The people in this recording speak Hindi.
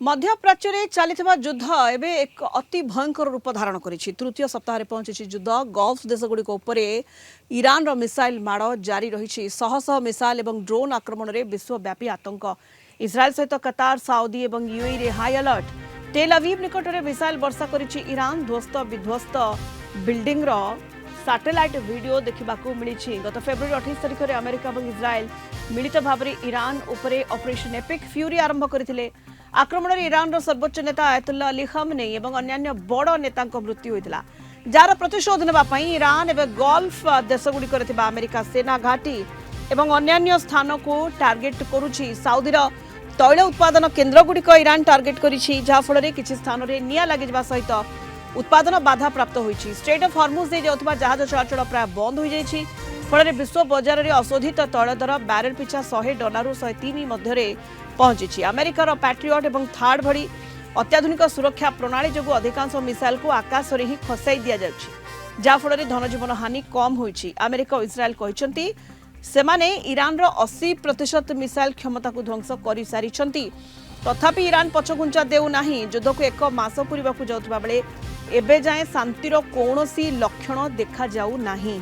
मध्यप्राच्य में चलता युद्ध एवं एक अति भयंकर रूप धारण करिछि। तृतीय सप्ताह पहुंची युद्ध गल्फ देशगुड़िक ईरान मिसाइल माड़ जारी रही। शह शह मिसाइल और ड्रोन आक्रमण में विश्वव्यापी आतंक। इस्राएल सहित कतार साउदी और यूएई रे हाई अलर्ट। टेल अवीव निकट में मिसाइल वर्षा करिछि ईरान। ध्वस्त विध्वस्त बिल्डिंग सैटेलाइट वीडियो देखा मिली। गत फेब्रुआरी 28 तारिख में अमेरिका और इस्राएल मिलित भाव ईरान उपरे ऑपरेशन एपिक फ्यूरी आरंभ करथिले। आक्रमण में ईरान सर्वोच्च नेता आयतुल्ला अली खमेनी और अन्य बड़ नेता मृत्यु होता। जार प्रतिशोध नापी ईरान एवं गल्फ देशगुड़िक अमेरिका सेना घाटी और अन्य स्थान को टार्गेट करुछि। साउदीर तैल उत्पादन केन्द्रगुड़िक ईरान टार्गेट करिछि, जहाँफल किसी स्थान में निआं लगिଯିबा सहित उत्पादन बाधा प्राप्त होइछि। स्ट्रेट ऑफ हॉर्मुज दे जाउथबा जहाज चलाचल प्राय बंद हो जाइछि। फल विश्व बजार में अशोधित तैल दर बैरेल पिछा $100 103 मध्य पहुंची। अमेरिकार पैट्रियट और थार्ड भली अत्याधुनिक सुरक्षा प्रणाली जो अधिकांश मिसाइल को आकाश में ही खसाई दि जाउछि, जहाँफल धनजीवन हानि कम होइछि। अमेरिका और इस्राएल कहते सेमाने ईरान 80% मिसाइल क्षमता को ध्वंस कर सारी। तथापि ईरान पछघुंचा देउना। युद्ध को एक मास पूर्वा जाउथबा बेले एबे जाए शांतिर कौनसी लक्षण देखा जाउ नाही।